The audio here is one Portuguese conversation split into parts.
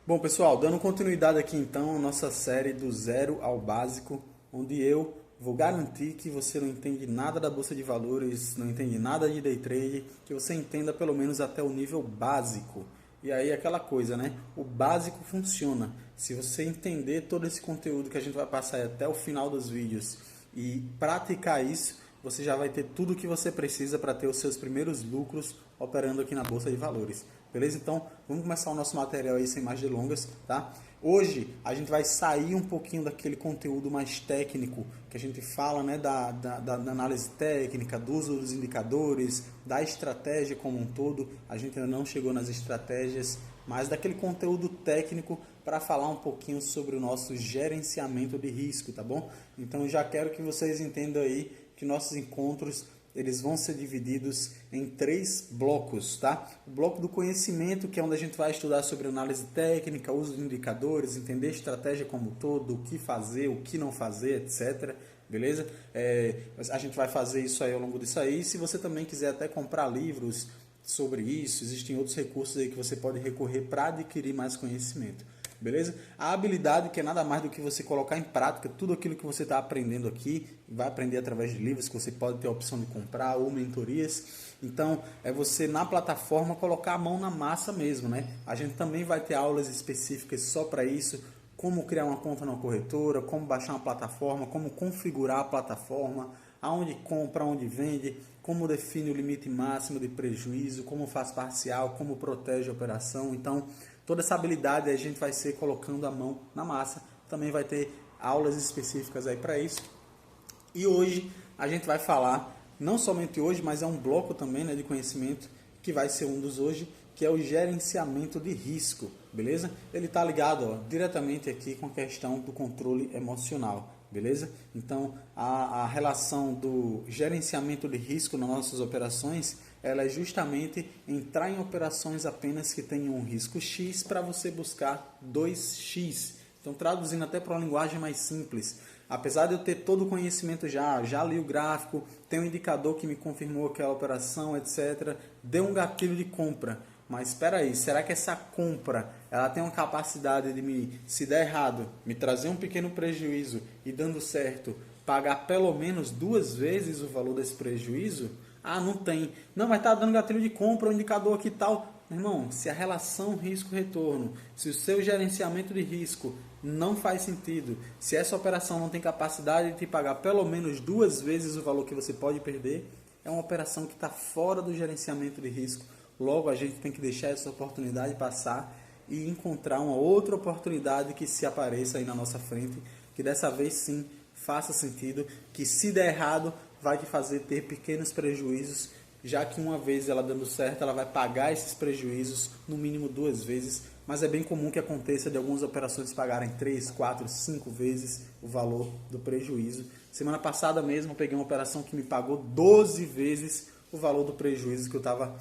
Bom, pessoal, dando continuidade aqui então à nossa série do zero ao básico, onde eu vou garantir que você não entende nada da bolsa de valores, não entende nada de day trade, que você entenda pelo menos até o nível básico. E aí aquela coisa, né? O básico funciona. Se você entender todo esse conteúdo que a gente vai passar até o final dos vídeos e praticar isso, você já vai ter tudo o que você precisa para ter os seus primeiros lucros operando aqui na Bolsa de Valores. Beleza? Então, vamos começar o nosso material aí sem mais delongas, tá? Hoje, a gente vai sair um pouquinho daquele conteúdo mais técnico, que a gente fala, né, da análise técnica, do uso dos indicadores, da estratégia como um todo. A gente ainda não chegou nas estratégias, mas daquele conteúdo técnico para falar um pouquinho sobre o nosso gerenciamento de risco, tá bom? Então, eu já quero que vocês entendam aí que nossos encontros eles vão ser divididos em 3 blocos, tá? O bloco do conhecimento, que é onde a gente vai estudar sobre análise técnica, uso de indicadores, entender a estratégia como um todo, o que fazer, o que não fazer, etc. Beleza? A gente vai fazer isso aí ao longo disso aí. Se você também quiser até comprar livros sobre isso, existem outros recursos aí que você pode recorrer para adquirir mais conhecimento. Beleza? A habilidade, que é nada mais do que você colocar em prática tudo aquilo que você está aprendendo aqui, vai aprender através de livros que você pode ter a opção de comprar ou mentorias. Então, é você na plataforma colocar a mão na massa mesmo, né? A gente também vai ter aulas específicas só para isso, como criar uma conta na corretora, como baixar uma plataforma, como configurar a plataforma, aonde compra, aonde vende, como define o limite máximo de prejuízo, como faz parcial, como protege a operação. Então, toda essa habilidade a gente vai ser colocando a mão na massa. Também vai ter aulas específicas aí para isso. E hoje a gente vai falar, não somente hoje, mas é um bloco também, né, de conhecimento, que vai ser um dos hoje, que é o gerenciamento de risco, beleza? Ele está ligado, ó, diretamente aqui com a questão do controle emocional, beleza? Então, a relação do gerenciamento de risco nas nossas operações, ela é justamente entrar em operações apenas que tenham um risco X para você buscar 2X. Então, traduzindo até para uma linguagem mais simples, apesar de eu ter todo o conhecimento já li o gráfico, tem um indicador que me confirmou aquela operação, etc., deu um gatilho de compra. Mas espera aí, será que essa compra ela tem uma capacidade de, se der errado, me trazer um pequeno prejuízo e dando certo, pagar pelo menos 2 vezes o valor desse prejuízo? Ah, não tem. Não, mas está dando gatilho de compra, um indicador aqui e tal. Irmão, se a relação risco-retorno, se o seu gerenciamento de risco não faz sentido, se essa operação não tem capacidade de te pagar pelo menos 2 vezes o valor que você pode perder, é uma operação que está fora do gerenciamento de risco. Logo, a gente tem que deixar essa oportunidade passar e encontrar uma outra oportunidade que se apareça aí na nossa frente, que dessa vez sim faça sentido, que se der errado vai te fazer ter pequenos prejuízos, já que uma vez ela dando certo, ela vai pagar esses prejuízos no mínimo 2 vezes, mas é bem comum que aconteça de algumas operações pagarem 3, 4, 5 vezes o valor do prejuízo. Semana passada mesmo eu peguei uma operação que me pagou 12 vezes o valor do prejuízo que eu estava,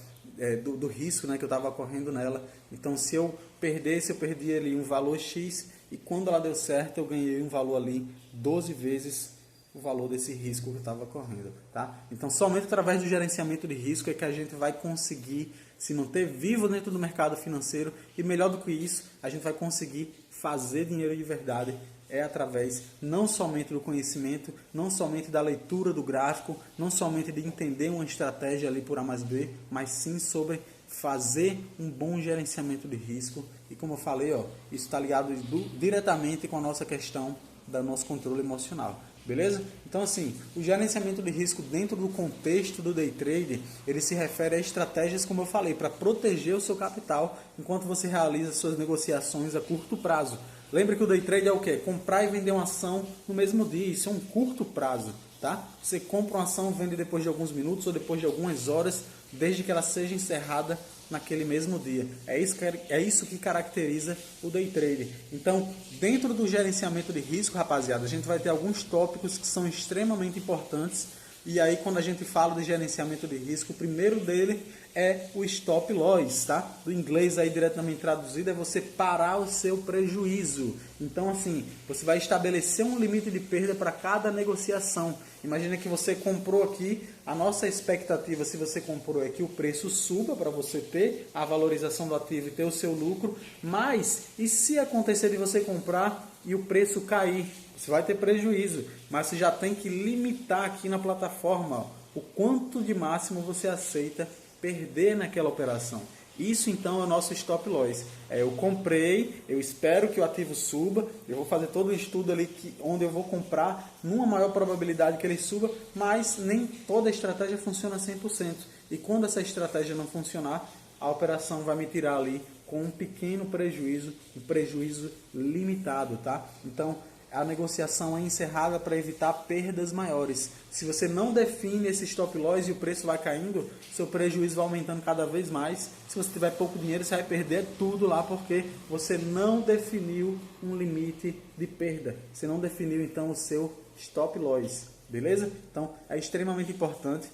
do risco, né, que eu estava correndo nela. Então, se eu perdesse, eu perdi ali um valor X, e quando ela deu certo, eu ganhei um valor ali 12 vezes o valor desse risco que eu estava correndo, tá? Então, somente através do gerenciamento de risco é que a gente vai conseguir se manter vivo dentro do mercado financeiro, e melhor do que isso, a gente vai conseguir fazer dinheiro de verdade, através não somente do conhecimento, não somente da leitura do gráfico, não somente de entender uma estratégia ali por A mais B, mas sim sobre fazer um bom gerenciamento de risco. E como eu falei, ó, isso está ligado diretamente com a nossa questão do nosso controle emocional. Beleza? Então, assim, o gerenciamento de risco dentro do contexto do day trade, ele se refere a estratégias, como eu falei, para proteger o seu capital enquanto você realiza suas negociações a curto prazo. Lembra que o day trade é o quê? Comprar e vender uma ação no mesmo dia. Isso é um curto prazo, tá? Você compra uma ação, vende depois de alguns minutos ou depois de algumas horas, desde que ela seja encerrada naquele mesmo dia. É isso que caracteriza o day trade. Então, dentro do gerenciamento de risco, rapaziada, a gente vai ter alguns tópicos que são extremamente importantes. E aí, quando a gente fala de gerenciamento de risco, o primeiro dele é o stop loss, tá? Do inglês aí diretamente traduzido é você parar o seu prejuízo. Então assim, você vai estabelecer um limite de perda para cada negociação. Imagina que você comprou aqui, a nossa expectativa, se você comprou, é que o preço suba para você ter a valorização do ativo e ter o seu lucro, mas e se acontecer de você comprar e o preço cair? Você vai ter prejuízo, mas você já tem que limitar aqui na plataforma, ó, o quanto de máximo você aceita perder naquela operação. Isso então é o nosso stop loss. Eu comprei, eu espero que o ativo suba, eu vou fazer todo um estudo ali onde eu vou comprar numa maior probabilidade que ele suba, mas nem toda a estratégia funciona 100%. E quando essa estratégia não funcionar, a operação vai me tirar ali com um pequeno prejuízo, um prejuízo limitado, tá? Então, a negociação é encerrada para evitar perdas maiores. Se você não define esse stop loss e o preço vai caindo, seu prejuízo vai aumentando cada vez mais. Se você tiver pouco dinheiro, você vai perder tudo lá porque você não definiu um limite de perda. Você não definiu então o seu stop loss, beleza? Então é extremamente importante.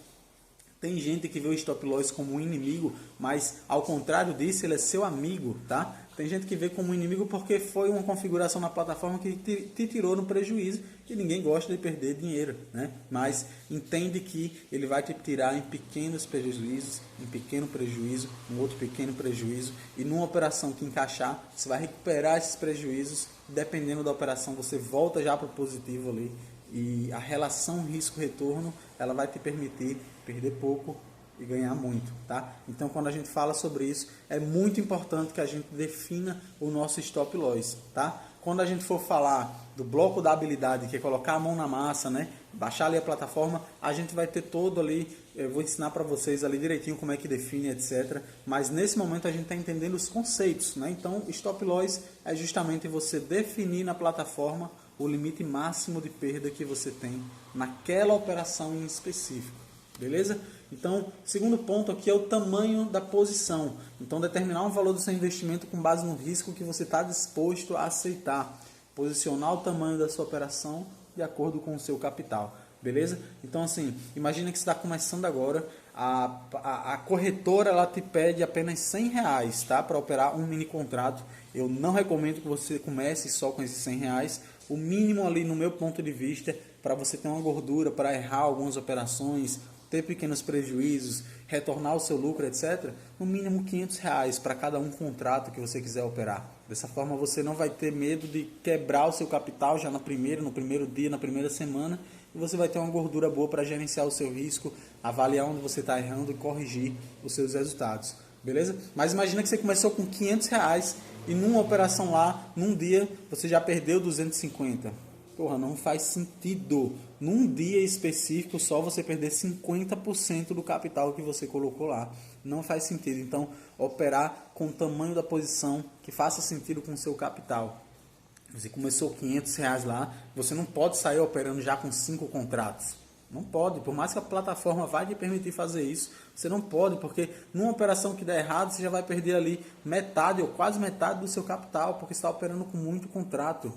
Tem gente que vê o stop loss como um inimigo, mas ao contrário disso, ele é seu amigo, tá? Tem gente que vê como um inimigo porque foi uma configuração na plataforma que te tirou no prejuízo e ninguém gosta de perder dinheiro, né? Mas entende que ele vai te tirar em pequenos prejuízos, um pequeno prejuízo, um outro pequeno prejuízo e numa operação que encaixar, você vai recuperar esses prejuízos, dependendo da operação, você volta já para o positivo ali e a relação risco-retorno, ela vai te permitir perder pouco e ganhar muito, tá? Então, quando a gente fala sobre isso, é muito importante que a gente defina o nosso stop loss, tá? Quando a gente for falar do bloco da habilidade, que é colocar a mão na massa, né? Baixar ali a plataforma, a gente vai ter todo ali, eu vou ensinar para vocês ali direitinho como é que define, etc. Mas nesse momento a gente está entendendo os conceitos, né? Então, stop loss é justamente você definir na plataforma o limite máximo de perda que você tem naquela operação em específico. Beleza? Então, segundo ponto aqui é o tamanho da posição. Então, determinar um valor do seu investimento com base no risco que você está disposto a aceitar. Posicionar o tamanho da sua operação de acordo com o seu capital. Beleza? Então, assim, imagina que você está começando agora, a corretora ela te pede apenas R$100, tá? Para operar um mini contrato. Eu não recomendo que você comece só com esses R$100. O mínimo ali, no meu ponto de vista, para você ter uma gordura, para errar algumas operações, ter pequenos prejuízos, retornar o seu lucro, etc., no mínimo R$500 para cada um contrato que você quiser operar. Dessa forma você não vai ter medo de quebrar o seu capital já no primeiro dia, na primeira semana, e você vai ter uma gordura boa para gerenciar o seu risco, avaliar onde você está errando e corrigir os seus resultados. Beleza? Mas imagina que você começou com R$500 e numa operação lá, num dia, você já perdeu 250. Porra, não faz sentido. Num dia específico, só você perder 50% do capital que você colocou lá. Não faz sentido. Então, operar com o tamanho da posição que faça sentido com o seu capital. Você começou R$500 lá, você não pode sair operando já com 5 contratos. Não pode, por mais que a plataforma vai te permitir fazer isso, você não pode, porque numa operação que der errado, você já vai perder ali metade ou quase metade do seu capital, porque você está operando com muito contrato.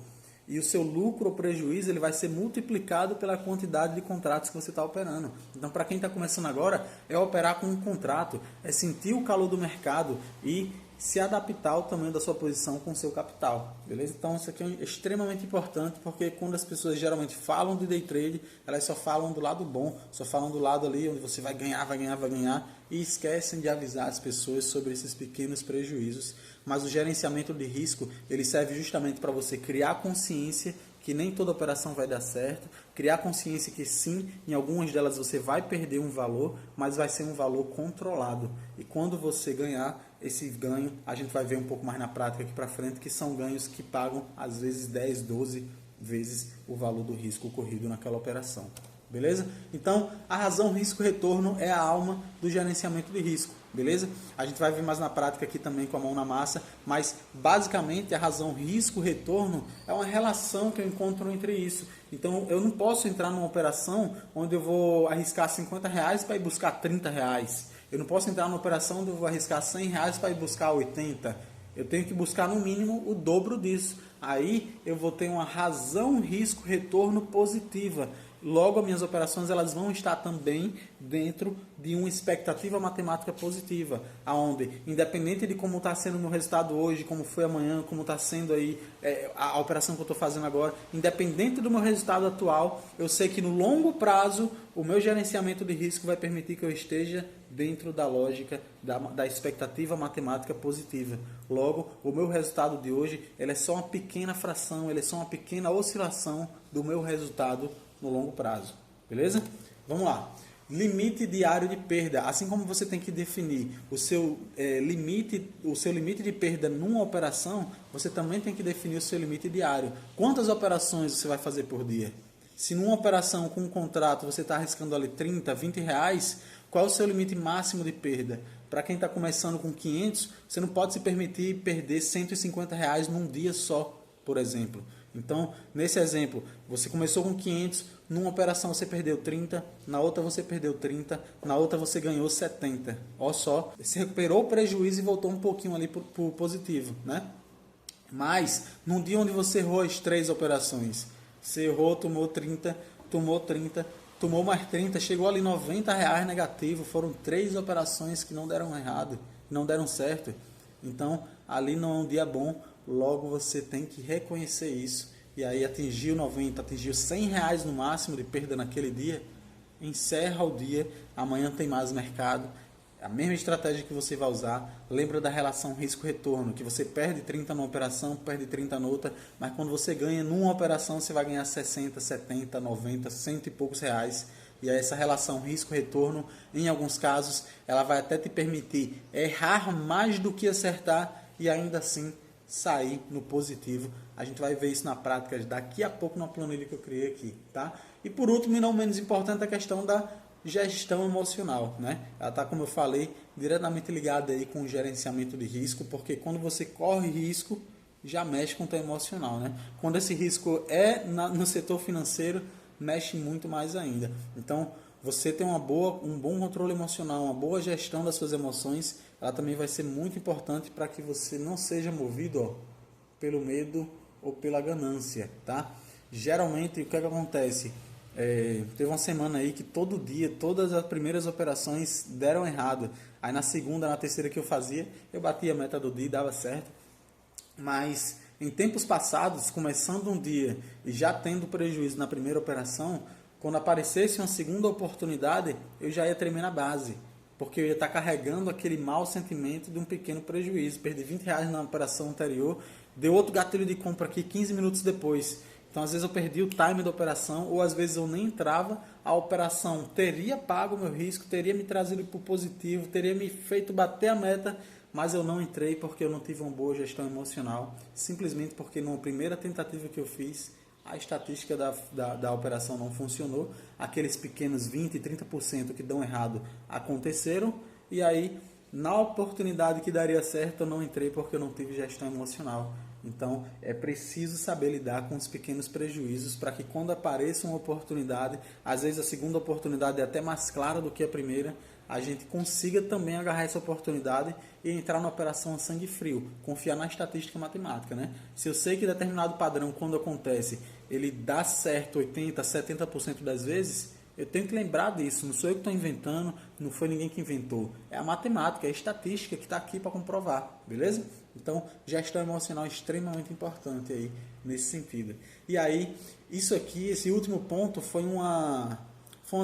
E o seu lucro ou prejuízo ele vai ser multiplicado pela quantidade de contratos que você está operando. Então, para quem está começando agora, é operar com um contrato, é sentir o calor do mercado e se adaptar ao tamanho da sua posição com o seu capital, beleza? Então isso aqui é extremamente importante, porque quando as pessoas geralmente falam de day trade, elas só falam do lado bom, só falam do lado ali onde você vai ganhar, e esquecem de avisar as pessoas sobre esses pequenos prejuízos. Mas o gerenciamento de risco, ele serve justamente para você criar consciência que nem toda operação vai dar certo, criar consciência que sim, em algumas delas você vai perder um valor, mas vai ser um valor controlado. E quando você ganhar esse ganho, a gente vai ver um pouco mais na prática aqui para frente, que são ganhos que pagam às vezes 10, 12 vezes o valor do risco ocorrido naquela operação. Beleza? Então, a razão risco-retorno é a alma do gerenciamento de risco. Beleza? A gente vai ver mais na prática aqui também com a mão na massa, mas basicamente a razão risco-retorno é uma relação que eu encontro entre isso. Então, eu não posso entrar numa operação onde eu vou arriscar R$50 para ir buscar R$30. Eu não posso entrar numa operação onde eu vou arriscar R$100 para ir buscar 80. Eu tenho que buscar no mínimo o dobro disso. Aí eu vou ter uma razão risco-retorno positiva. Logo, as minhas operações elas vão estar também dentro de uma expectativa matemática positiva, aonde, independente de como está sendo o meu resultado hoje, como foi amanhã, como está sendo aí a operação que eu estou fazendo agora, independente do meu resultado atual, eu sei que no longo prazo o meu gerenciamento de risco vai permitir que eu esteja dentro da lógica da expectativa matemática positiva. Logo, o meu resultado de hoje ele é só uma pequena fração, ele é só uma pequena oscilação do meu resultado no longo prazo. Beleza? Vamos lá. Limite diário de perda. Assim como você tem que definir o seu limite de perda numa operação, você também tem que definir o seu limite diário. Quantas operações você vai fazer por dia? Se numa operação com um contrato você está arriscando ali 30, 20 reais, qual é o seu limite máximo de perda? Para quem está começando com 500, você não pode se permitir perder 150 reais num dia só, por exemplo. Então, nesse exemplo, você começou com 500, numa operação você perdeu 30, na outra você perdeu 30, na outra você ganhou 70. Olha só, você recuperou o prejuízo e voltou um pouquinho ali para o positivo, né? Mas, num dia onde você errou as 3 operações, você errou, tomou 30, tomou mais 30, chegou ali 90 reais negativo, foram 3 operações que não deram errado, não deram certo. Então, ali não é um dia bom. Logo você tem que reconhecer isso e aí atingiu 90, atingiu 100 reais no máximo de perda naquele dia, encerra o dia, amanhã tem mais mercado, a mesma estratégia que você vai usar. Lembra da relação risco-retorno, que você perde 30 numa operação, perde 30 na outra, mas quando você ganha numa operação você vai ganhar 60, 70, 90, 100 e poucos reais. E aí essa relação risco-retorno, em alguns casos, ela vai até te permitir errar mais do que acertar e ainda assim sair no positivo. A gente vai ver isso na prática daqui a pouco na planilha que eu criei aqui, tá? E por último, e não menos importante, a questão da gestão emocional, né? Ela está, como eu falei, diretamente ligada aí com o gerenciamento de risco, porque quando você corre risco, já mexe com o teu emocional, né? Quando esse risco é no setor financeiro, mexe muito mais ainda. Então, você ter um bom controle emocional, uma boa gestão das suas emoções, ela também vai ser muito importante para que você não seja movido pelo medo ou pela ganância, tá? Geralmente, o que acontece? Teve uma semana aí que todo dia, todas as primeiras operações deram errado. Aí na segunda, na terceira que eu fazia, eu batia a meta do dia e dava certo. Mas em tempos passados, começando um dia e já tendo prejuízo na primeira operação, quando aparecesse uma segunda oportunidade, eu já ia tremer na base, porque eu ia estar carregando aquele mau sentimento de um pequeno prejuízo. Perdi 20 reais na operação anterior, deu outro gatilho de compra aqui 15 minutos depois. Então, às vezes eu perdi o time da operação, ou às vezes eu nem entrava, a operação teria pago o meu risco, teria me trazido para o positivo, teria me feito bater a meta, mas eu não entrei porque eu não tive uma boa gestão emocional, simplesmente porque numa primeira tentativa que eu fiz, a estatística da operação não funcionou, aqueles pequenos 20%, 30% que dão errado aconteceram, e aí, na oportunidade que daria certo, eu não entrei porque eu não tive gestão emocional. Então, é preciso saber lidar com os pequenos prejuízos para que quando apareça uma oportunidade, às vezes a segunda oportunidade é até mais clara do que a primeira, a gente consiga também agarrar essa oportunidade e entrar na operação a sangue frio, confiar na estatística matemática, né? Se eu sei que determinado padrão, quando acontece, ele dá certo 80%, 70% das vezes, eu tenho que lembrar disso, não sou eu que estou inventando, não foi ninguém que inventou, é a matemática, é a estatística que está aqui para comprovar, beleza? Então, gestão emocional é extremamente importante aí, nesse sentido. E aí, isso aqui, esse último ponto foi uma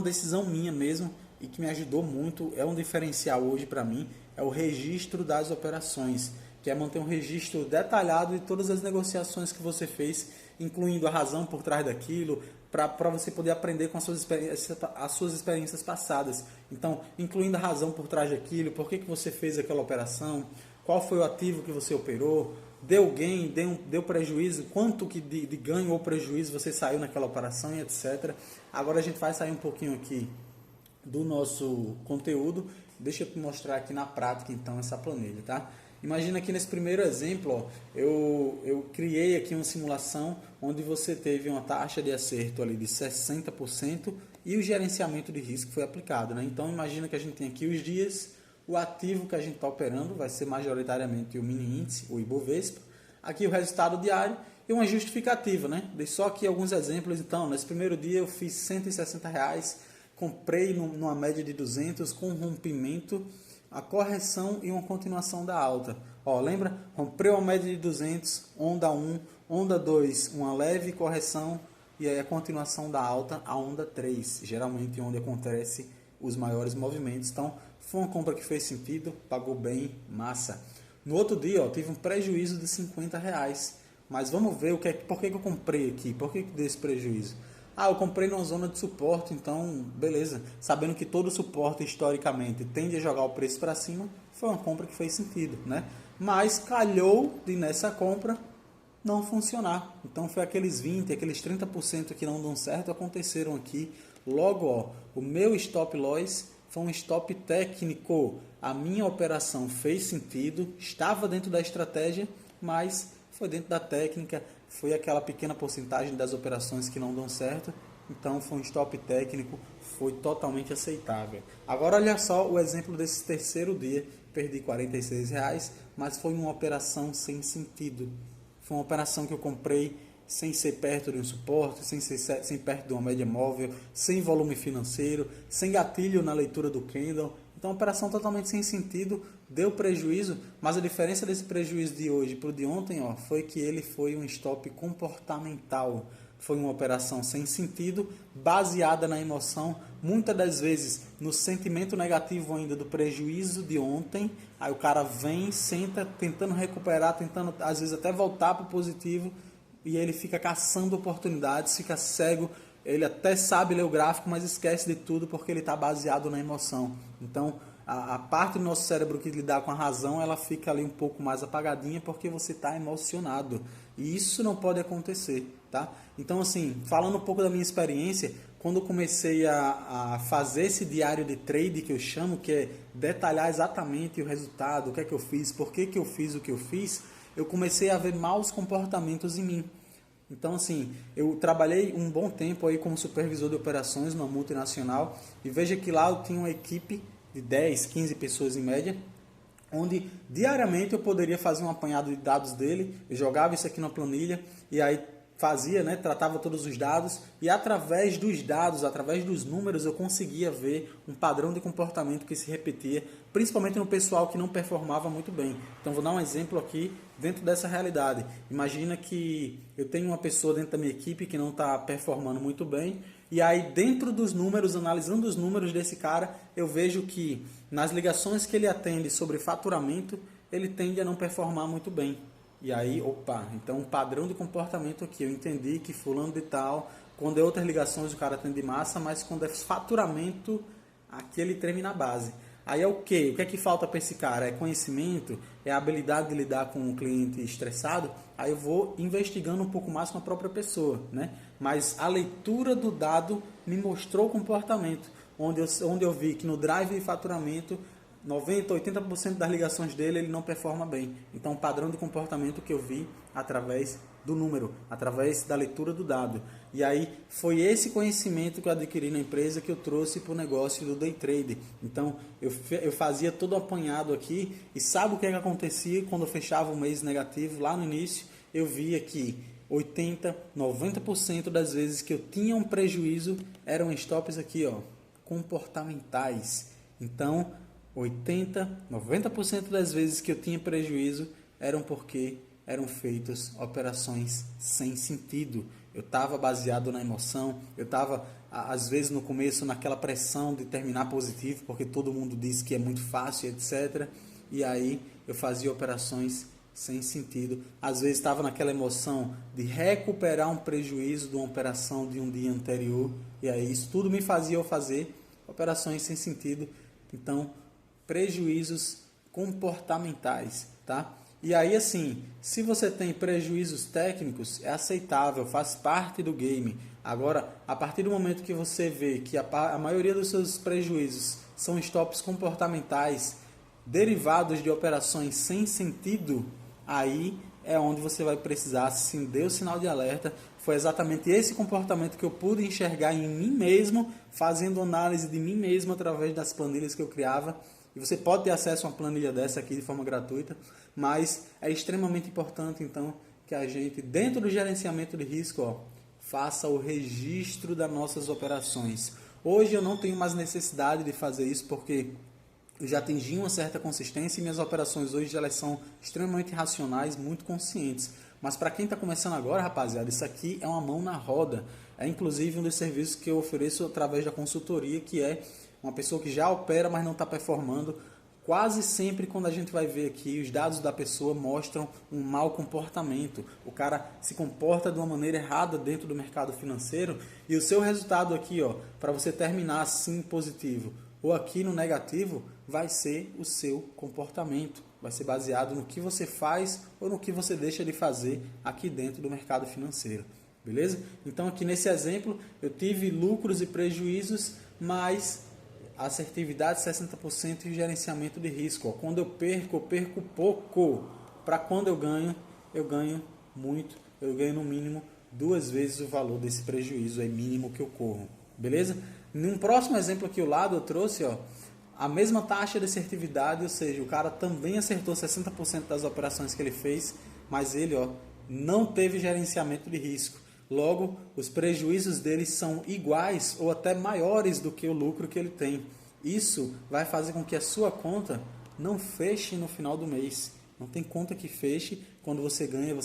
decisão minha mesmo, e que me ajudou muito, é um diferencial hoje para mim, é o registro das operações, que é manter um registro detalhado de todas as negociações que você fez, incluindo a razão por trás daquilo, para você poder aprender com as suas experiências passadas. Então, incluindo a razão por trás daquilo, por que você fez aquela operação, qual foi o ativo que você operou, deu gain, deu prejuízo, quanto que de ganho ou prejuízo você saiu naquela operação e etc. Agora a gente vai sair um pouquinho aqui do nosso conteúdo. Deixa eu te mostrar aqui na prática então essa planilha, tá? Imagina aqui nesse primeiro exemplo, ó, eu criei aqui uma simulação onde você teve uma taxa de acerto ali de 60% e o gerenciamento de risco foi aplicado, né? Então imagina que a gente tem aqui os dias, o ativo que a gente está operando vai ser majoritariamente o mini índice, o Ibovespa, aqui o resultado diário e uma justificativa, né? Dei só aqui alguns exemplos. Então, nesse primeiro dia eu fiz R$ 160, comprei numa média de 200 com rompimento, a correção e uma continuação da alta. Ó, lembra? Comprei uma média de 200, onda 1, onda 2, uma leve correção e aí a continuação da alta, a onda 3, geralmente onde acontece os maiores movimentos. Então, foi uma compra que fez sentido, pagou bem, massa. No outro dia, ó, tive um prejuízo de R$ 50. Mas vamos ver por que eu comprei aqui, por que deu esse prejuízo. Eu comprei numa zona de suporte, então beleza. Sabendo que todo suporte historicamente tende a jogar o preço para cima, foi uma compra que fez sentido, né? Mas calhou de nessa compra não funcionar. Então foi aqueles 20%, aqueles 30% que não dão certo aconteceram aqui. Logo, ó, o meu stop loss foi um stop técnico. A minha operação fez sentido, estava dentro da estratégia, mas foi dentro da técnica, foi aquela pequena porcentagem das operações que não dão certo, então foi um stop técnico, foi totalmente aceitável. Agora olha só o exemplo desse terceiro dia, perdi R$ 46, mas foi uma operação sem sentido. Foi uma operação que eu comprei sem ser perto de um suporte, sem perto de uma média móvel, sem volume financeiro, sem gatilho na leitura do candle. Então, uma operação totalmente sem sentido, deu prejuízo, mas a diferença desse prejuízo de hoje para o de ontem, ó, foi que ele foi um stop comportamental. Foi uma operação sem sentido, baseada na emoção, muitas das vezes no sentimento negativo ainda do prejuízo de ontem. Aí o cara vem, senta, tentando recuperar, tentando às vezes até voltar para o positivo, e ele fica caçando oportunidades, fica cego. Ele até sabe ler o gráfico, mas esquece de tudo porque ele está baseado na emoção. Então, a parte do nosso cérebro que lidar com a razão, ela fica ali um pouco mais apagadinha porque você está emocionado. E isso não pode acontecer, tá? Então, assim, falando um pouco da minha experiência, quando eu comecei a fazer esse diário de trade que eu chamo, que é detalhar exatamente o resultado, o que é que eu fiz, por que eu fiz o que eu fiz, eu comecei a ver maus comportamentos em mim. Então, assim, eu trabalhei um bom tempo aí como supervisor de operações numa multinacional e veja que lá eu tinha uma equipe de 10, 15 pessoas em média, onde diariamente eu poderia fazer um apanhado de dados dele, eu jogava isso aqui na planilha e aí fazia, né, tratava todos os dados e através dos dados, através dos números eu conseguia ver um padrão de comportamento que se repetia, principalmente no pessoal que não performava muito bem. Então vou dar um exemplo aqui dentro dessa realidade. Imagina que eu tenho uma pessoa dentro da minha equipe que não está performando muito bem e aí dentro dos números, analisando os números desse cara, eu vejo que nas ligações que ele atende sobre faturamento, ele tende a não performar muito bem. E aí, então um padrão de comportamento aqui, eu entendi que fulano de tal, quando é outras ligações o cara atende massa, mas quando é faturamento, aqui ele treme na base. Aí é o quê? O que é que falta para esse cara? É conhecimento? É a habilidade de lidar com um cliente estressado? Aí eu vou investigando um pouco mais com a própria pessoa, né? Mas a leitura do dado me mostrou o comportamento, onde eu vi que no drive de faturamento 90, 80% das ligações dele ele não performa bem. Então, o padrão de comportamento que eu vi através do número, através da leitura do dado. E aí, foi esse conhecimento que eu adquiri na empresa que eu trouxe para o negócio do day trade. Então, eu fazia todo o apanhado aqui e sabe o que acontecia quando eu fechava um mês negativo? Lá no início, eu via que 80, 90% das vezes que eu tinha um prejuízo eram stops aqui, ó, comportamentais. Então, 80, 90% das vezes que eu tinha prejuízo eram porque eram feitas operações sem sentido. Eu estava baseado na emoção, eu estava, às vezes, no começo, naquela pressão de terminar positivo, porque todo mundo diz que é muito fácil, etc. E aí eu fazia operações sem sentido. Às vezes estava naquela emoção de recuperar um prejuízo de uma operação de um dia anterior. E aí isso tudo me fazia eu fazer operações sem sentido. Então, prejuízos comportamentais, tá? E aí, assim, se você tem prejuízos técnicos, é aceitável, faz parte do game. Agora, a partir do momento que você vê que a maioria dos seus prejuízos são stops comportamentais, derivados de operações sem sentido, aí é onde você vai precisar acender o sinal de alerta. Foi exatamente esse comportamento que eu pude enxergar em mim mesmo, fazendo análise de mim mesmo através das planilhas que eu criava. E você pode ter acesso a uma planilha dessa aqui de forma gratuita, mas é extremamente importante, então, que a gente, dentro do gerenciamento de risco, ó, faça o registro das nossas operações. Hoje eu não tenho mais necessidade de fazer isso porque eu já atingi uma certa consistência e minhas operações hoje elas são extremamente racionais, muito conscientes. Mas para quem está começando agora, rapaziada, isso aqui é uma mão na roda. É inclusive um dos serviços que eu ofereço através da consultoria, que é uma pessoa que já opera, mas não está performando. Quase sempre quando a gente vai ver aqui, os dados da pessoa mostram um mau comportamento. O cara se comporta de uma maneira errada dentro do mercado financeiro e o seu resultado aqui, ó, para você terminar assim positivo ou aqui no negativo, vai ser o seu comportamento. Vai ser baseado no que você faz ou no que você deixa de fazer aqui dentro do mercado financeiro. Beleza? Então aqui nesse exemplo eu tive lucros e prejuízos, mas assertividade 60% e gerenciamento de risco. Quando eu perco pouco. Para quando eu ganho muito. Eu ganho no mínimo 2 vezes o valor desse prejuízo aí mínimo que eu corro. Beleza? Num próximo exemplo aqui ao lado eu trouxe, ó, a mesma taxa de assertividade, ou seja, o cara também acertou 60% das operações que ele fez, mas ele, ó, não teve gerenciamento de risco. Logo, os prejuízos dele são iguais ou até maiores do que o lucro que ele tem. Isso vai fazer com que a sua conta não feche no final do mês. Não tem conta que feche. Quando você ganha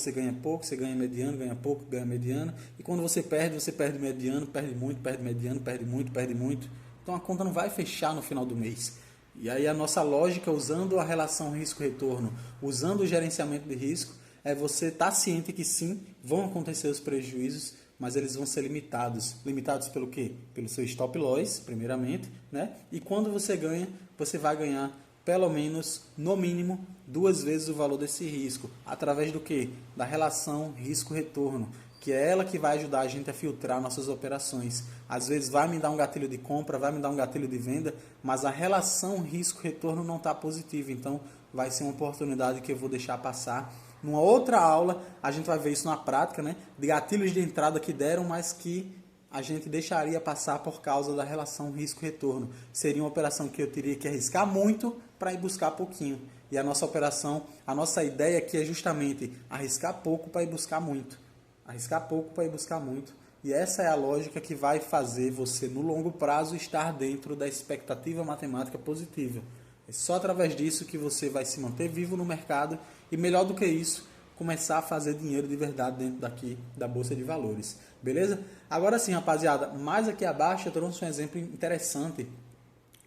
pouco, você ganha mediano, ganha pouco, ganha mediano. E quando você perde mediano, perde muito, perde mediano, perde muito, perde muito. Então a conta não vai fechar no final do mês. E aí a nossa lógica, usando a relação risco-retorno, usando o gerenciamento de risco, é você estar ciente que sim, vão acontecer os prejuízos, mas eles vão ser limitados. Limitados pelo quê? Pelo seu stop loss, primeiramente, né? E quando você ganha, você vai ganhar pelo menos, no mínimo, 2 vezes o valor desse risco. Através do quê? Da relação risco-retorno, que é ela que vai ajudar a gente a filtrar nossas operações. Às vezes vai me dar um gatilho de compra, vai me dar um gatilho de venda, mas a relação risco-retorno não está positiva. Então, vai ser uma oportunidade que eu vou deixar passar. Numa outra aula, a gente vai ver isso na prática, né? De gatilhos de entrada que deram, mas que a gente deixaria passar por causa da relação risco-retorno. Seria uma operação que eu teria que arriscar muito para ir buscar pouquinho. E a nossa operação, a nossa ideia aqui é justamente arriscar pouco para ir buscar muito. Arriscar pouco para ir buscar muito. E essa é a lógica que vai fazer você, no longo prazo, estar dentro da expectativa matemática positiva. É só através disso que você vai se manter vivo no mercado e, melhor do que isso, começar a fazer dinheiro de verdade dentro daqui da Bolsa de Valores. Beleza? Agora sim, rapaziada, mais aqui abaixo eu trouxe um exemplo interessante,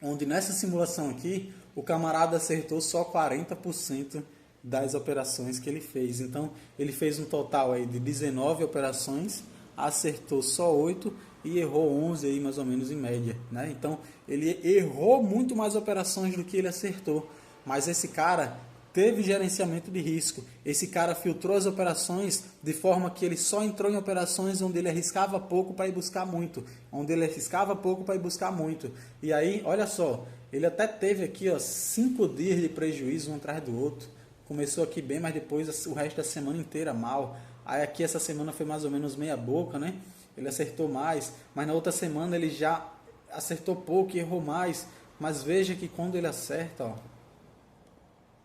onde nessa simulação aqui, o camarada acertou só 40% das operações que ele fez. Então, ele fez um total aí de 19 operações, acertou só 8 e errou 11 aí mais ou menos em média, né? Então, ele errou muito mais operações do que ele acertou. Mas esse cara teve gerenciamento de risco. Esse cara filtrou as operações de forma que ele só entrou em operações onde ele arriscava pouco para ir buscar muito. Onde ele arriscava pouco para ir buscar muito. E aí, olha só, ele até teve aqui, ó, 5 dias de prejuízo um atrás do outro. Começou aqui bem, mas depois o resto da semana inteira mal. Aí aqui essa semana foi mais ou menos meia boca, né? Ele acertou mais, mas na outra semana ele já acertou pouco e errou mais. Mas veja que quando ele acerta, ó,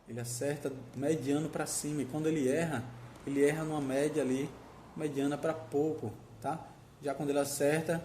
ele acerta mediano para cima. E quando ele erra numa média ali, mediana para pouco, tá? Já quando ele acerta,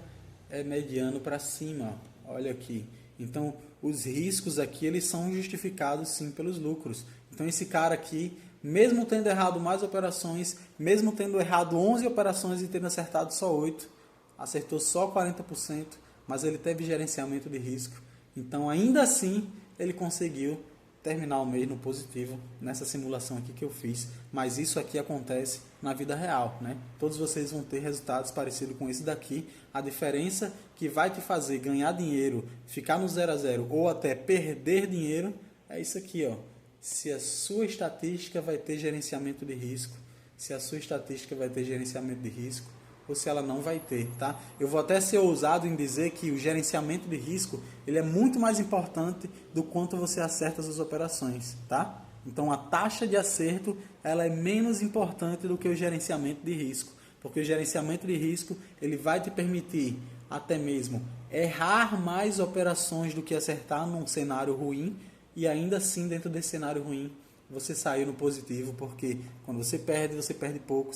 é mediano para cima, ó. Olha aqui. Então, os riscos aqui, eles são justificados sim pelos lucros. Então, esse cara aqui, mesmo tendo errado mais operações, mesmo tendo errado 11 operações e tendo acertado só 8, acertou só 40%, mas ele teve gerenciamento de risco. Então, ainda assim, ele conseguiu terminar o mês no positivo nessa simulação aqui que eu fiz. Mas isso aqui acontece na vida real, né? Todos vocês vão ter resultados parecidos com esse daqui. A diferença que vai te fazer ganhar dinheiro, ficar no 0 a 0 ou até perder dinheiro é isso aqui, ó. Se a sua estatística vai ter gerenciamento de risco, se a sua estatística vai ter gerenciamento de risco, ou se ela não vai ter, tá? Eu vou até ser ousado em dizer que o gerenciamento de risco, ele é muito mais importante do quanto você acerta as suas operações, tá? Então a taxa de acerto, ela é menos importante do que o gerenciamento de risco, porque o gerenciamento de risco, ele vai te permitir até mesmo errar mais operações do que acertar num cenário ruim, e ainda assim dentro desse cenário ruim você saiu no positivo, porque quando você perde pouco,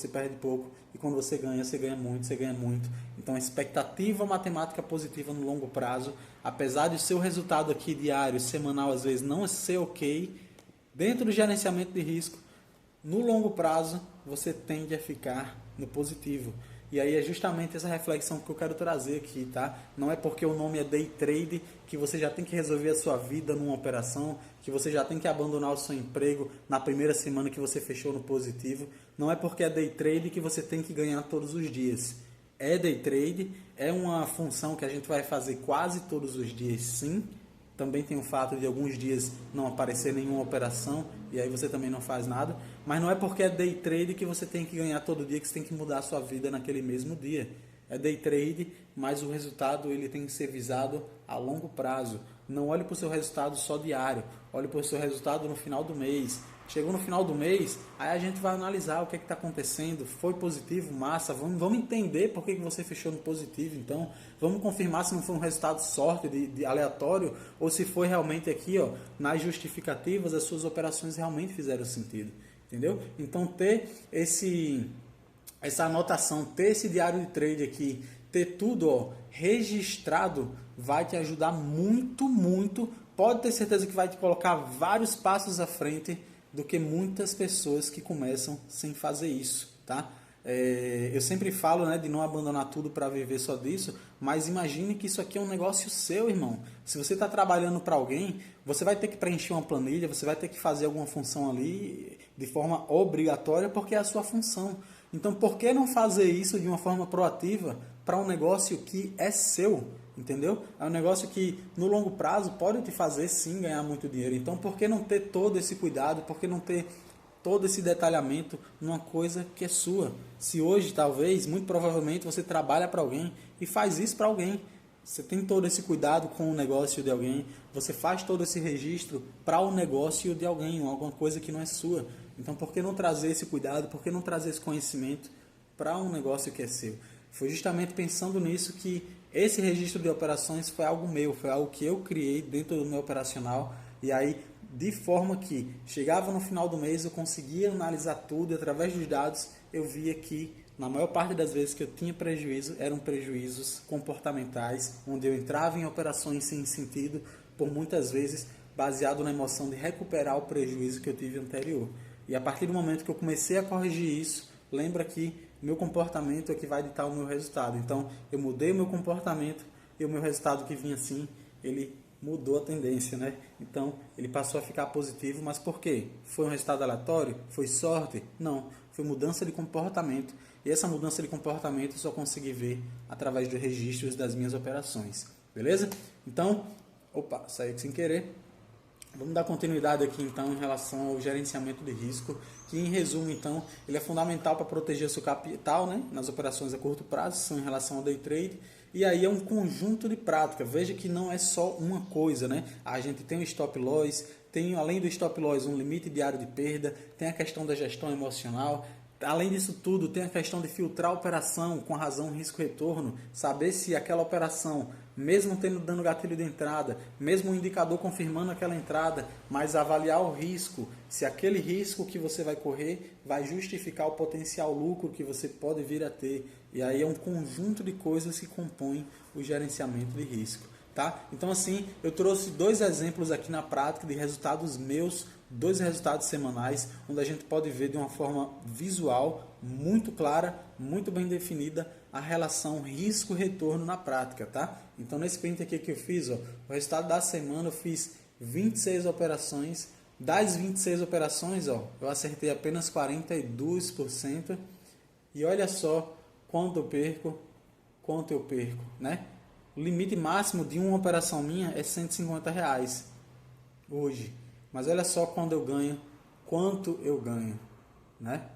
e quando você ganha muito, você ganha muito. Então a expectativa matemática positiva no longo prazo, apesar de o seu resultado aqui diário, semanal, às vezes não ser ok, dentro do gerenciamento de risco, no longo prazo, você tende a ficar no positivo. E aí é justamente essa reflexão que eu quero trazer aqui, tá? Não é porque o nome é Day Trade que você já tem que resolver a sua vida numa operação, que você já tem que abandonar o seu emprego na primeira semana que você fechou no positivo. Não é porque é Day Trade que você tem que ganhar todos os dias. É Day Trade, é uma função que a gente vai fazer quase todos os dias, sim. Também tem o fato de alguns dias não aparecer nenhuma operação e aí você também não faz nada. Mas não é porque é day trade que você tem que ganhar todo dia, que você tem que mudar a sua vida naquele mesmo dia. É day trade, mas o resultado ele tem que ser visado a longo prazo. Não olhe para o seu resultado só diário, olhe para o seu resultado no final do mês. Chegou no final do mês, aí a gente vai analisar o que está acontecendo. Foi positivo? Massa. Vamos entender por que você fechou no positivo. Então, vamos confirmar se não foi um resultado sorte de aleatório ou se foi realmente aqui, ó, nas justificativas, as suas operações realmente fizeram sentido. Entendeu? Então, ter essa anotação, ter esse diário de trade aqui, ter tudo, ó, registrado, vai te ajudar muito, muito. Pode ter certeza que vai te colocar vários passos à frente do que muitas pessoas que começam sem fazer isso, tá? Eu sempre falo, né, de não abandonar tudo para viver só disso, mas imagine que isso aqui é um negócio seu, irmão. Se você está trabalhando para alguém, você vai ter que preencher uma planilha, você vai ter que fazer alguma função ali de forma obrigatória porque é a sua função. Então, por que não fazer isso de uma forma proativa para um negócio que é seu? Entendeu? É um negócio que no longo prazo pode te fazer sim ganhar muito dinheiro. Então, por que não ter todo esse cuidado? Por que não ter todo esse detalhamento numa coisa que é sua? Se hoje, talvez, muito provavelmente, você trabalha para alguém e faz isso para alguém. Você tem todo esse cuidado com o negócio de alguém, você faz todo esse registro para o negócio de alguém, alguma coisa que não é sua. Então, por que não trazer esse cuidado? Por que não trazer esse conhecimento para um negócio que é seu? Foi justamente pensando nisso que esse registro de operações foi algo meu, foi algo que eu criei dentro do meu operacional. E aí, de forma que chegava no final do mês, eu conseguia analisar tudo e através dos dados eu via que na maior parte das vezes que eu tinha prejuízo, eram prejuízos comportamentais, onde eu entrava em operações sem sentido, por muitas vezes baseado na emoção de recuperar o prejuízo que eu tive anterior. E a partir do momento que eu comecei a corrigir isso, lembra que meu comportamento é que vai ditar o meu resultado. Então, eu mudei o meu comportamento e o meu resultado que vinha assim, ele mudou a tendência, né? Então, ele passou a ficar positivo, mas por quê? Foi um resultado aleatório? Foi sorte? Não, foi mudança de comportamento. E essa mudança de comportamento eu só consegui ver através dos registros das minhas operações. Beleza? Então, opa, saí sem querer. Vamos dar continuidade aqui então em relação ao gerenciamento de risco, que em resumo então, ele é fundamental para proteger o seu capital, né, nas operações a curto prazo, são em relação ao day trade, e aí é um conjunto de prática. Veja que não é só uma coisa, né? A gente tem o stop loss, tem além do stop loss um limite diário de perda, tem a questão da gestão emocional. Além disso tudo, tem a questão de filtrar a operação com a razão risco-retorno, saber se aquela operação, mesmo dando gatilho de entrada, mesmo o indicador confirmando aquela entrada, mas avaliar o risco, se aquele risco que você vai correr vai justificar o potencial lucro que você pode vir a ter. E aí é um conjunto de coisas que compõem o gerenciamento de risco. Tá? Então assim, eu trouxe 2 exemplos aqui na prática de resultados meus, 2 resultados semanais, onde a gente pode ver de uma forma visual, muito clara, muito bem definida, a relação risco-retorno na prática. Tá? Então nesse print aqui que eu fiz, ó, o resultado da semana eu fiz 26 operações, das 26 operações ó, eu acertei apenas 42%, e olha só quanto eu perco, né? O limite máximo de uma operação minha é R$150 hoje. Mas olha só quando eu ganho, quanto eu ganho, né?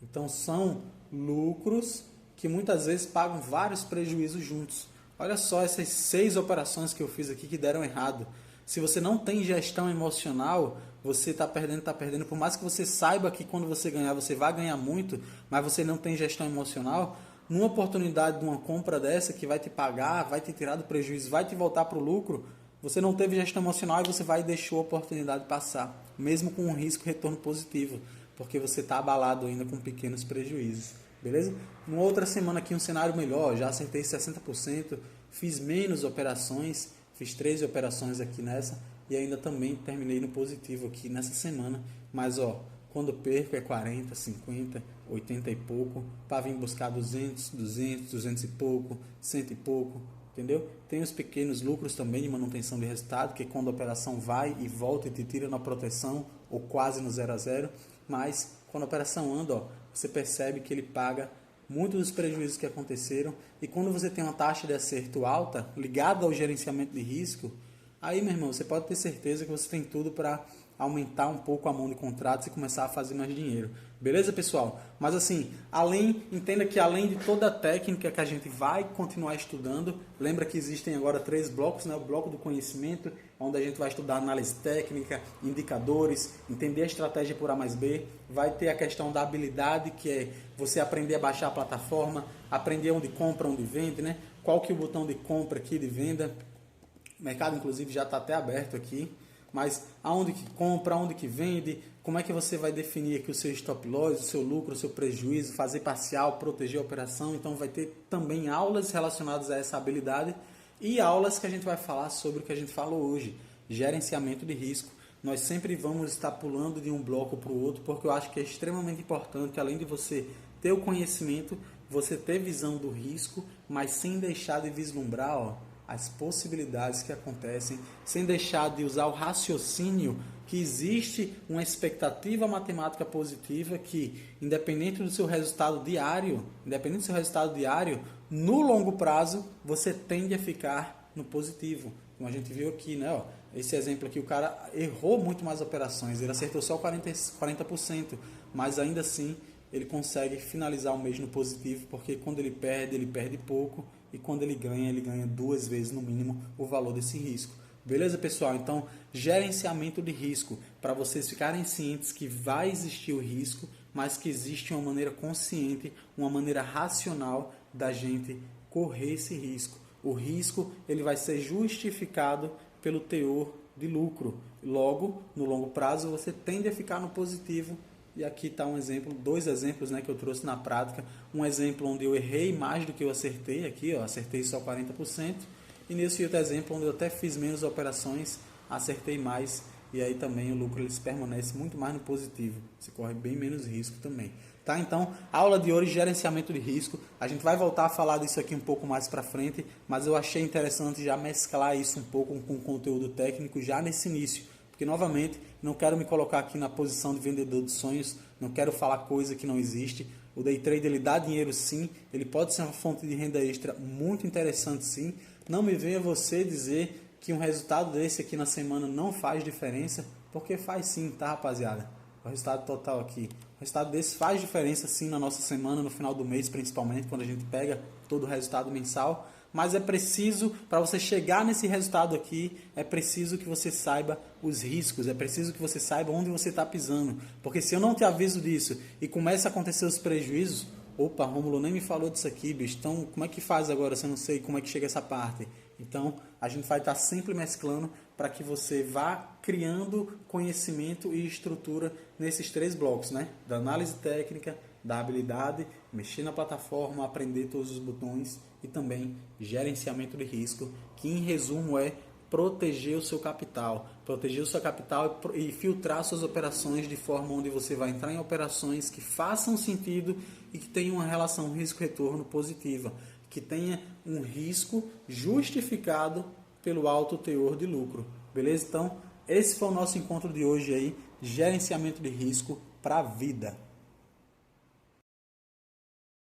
Então são lucros que muitas vezes pagam vários prejuízos juntos. Olha só essas 6 operações que eu fiz aqui que deram errado. Se você não tem gestão emocional, você está perdendo. Por mais que você saiba que quando você ganhar, você vai ganhar muito, mas você não tem gestão emocional, numa oportunidade de uma compra dessa que vai te pagar, vai te tirar do prejuízo, vai te voltar para o lucro, você não teve gestão emocional e você vai e deixou a oportunidade passar. mesmo com um risco retorno positivo, porque você está abalado ainda com pequenos prejuízos, beleza? Uma outra semana aqui um cenário melhor, já acertei 60%, fiz menos operações, fiz 13 operações aqui nessa, e ainda também terminei no positivo aqui nessa semana, mas ó, quando perco é 40, 50, 80 e pouco, para vir buscar 200, 200, 200 e pouco, 100 e pouco, entendeu? Tem os pequenos lucros também de manutenção de resultado, que é quando a operação vai e volta e te tira na proteção, ou quase no 0 a 0, mas quando a operação anda, ó, você percebe que ele paga muitos dos prejuízos que aconteceram, e quando você tem uma taxa de acerto alta, ligada ao gerenciamento de risco, aí, meu irmão, você pode ter certeza que você tem tudo para aumentar um pouco a mão de contratos e começar a fazer mais dinheiro. Beleza, pessoal? Mas assim, entenda que além de toda a técnica que a gente vai continuar estudando, lembra que existem agora 3 blocos, né? O bloco do conhecimento, onde a gente vai estudar análise técnica, indicadores, entender a estratégia por A mais B. Vai ter a questão da habilidade, que é você aprender a baixar a plataforma, aprender onde compra, onde vende, né? Qual que é o botão de compra aqui, de venda. O mercado, inclusive, já está até aberto aqui. Mas aonde que compra, aonde que vende, como é que você vai definir aqui o seu stop loss, o seu lucro, o seu prejuízo, fazer parcial, proteger a operação. Então vai ter também aulas relacionadas a essa habilidade e aulas que a gente vai falar sobre o que a gente falou hoje, gerenciamento de risco. Nós sempre vamos estar pulando de um bloco para o outro, porque eu acho que é extremamente importante, além de você ter o conhecimento, você ter visão do risco, mas sem deixar de vislumbrar, ó, as possibilidades que acontecem, sem deixar de usar o raciocínio que existe uma expectativa matemática positiva que, independente do seu resultado diário, no longo prazo, você tende a ficar no positivo. Como a gente viu aqui, né? Ó, esse exemplo aqui, o cara errou muito mais operações, ele acertou só 40%, mas ainda assim ele consegue finalizar o mês no positivo, porque quando ele perde pouco, e quando ele ganha 2 vezes no mínimo o valor desse risco. Beleza, pessoal? Então, gerenciamento de risco, para vocês ficarem cientes que vai existir o risco, mas que existe uma maneira consciente, uma maneira racional da gente correr esse risco. O risco ele vai ser justificado pelo teor de lucro. Logo, no longo prazo, você tende a ficar no positivo. E aqui está um exemplo, 2 exemplos, né, que eu trouxe na prática. Um exemplo onde eu errei mais do que eu acertei, aqui ó, acertei só 40%. E nesse outro exemplo onde eu até fiz menos operações, acertei mais. E aí também o lucro ele permanece muito mais no positivo. Você corre bem menos risco também. Tá? Então, aula de hoje, gerenciamento de risco. A gente vai voltar a falar disso aqui um pouco mais para frente, mas eu achei interessante já mesclar isso um pouco com o conteúdo técnico já nesse início. Porque, novamente, não quero me colocar aqui na posição de vendedor de sonhos, não quero falar coisa que não existe. O day trade ele dá dinheiro sim, ele pode ser uma fonte de renda extra muito interessante sim. Não me venha você dizer que um resultado desse aqui na semana não faz diferença, porque faz sim, tá, rapaziada? O resultado total aqui. O resultado desse faz diferença sim na nossa semana, no final do mês, principalmente, quando a gente pega todo o resultado mensal. Mas é preciso, para você chegar nesse resultado aqui, é preciso que você saiba os riscos, é preciso que você saiba onde você está pisando. Porque se eu não te aviso disso e começa a acontecer os prejuízos, opa, Rômulo nem me falou disso aqui, bicho, então como é que faz agora se eu não sei como é que chega essa parte? Então, a gente vai estar sempre mesclando para que você vá criando conhecimento e estrutura nesses 3 blocos, né? Da análise técnica, da habilidade, mexer na plataforma, aprender todos os botões e também gerenciamento de risco, que em resumo é proteger o seu capital. Proteger o seu capital e filtrar suas operações de forma onde você vai entrar em operações que façam sentido e que tenham uma relação risco-retorno positiva, que tenha um risco justificado pelo alto teor de lucro. Beleza? Então, esse foi o nosso encontro de hoje aí, gerenciamento de risco para a vida.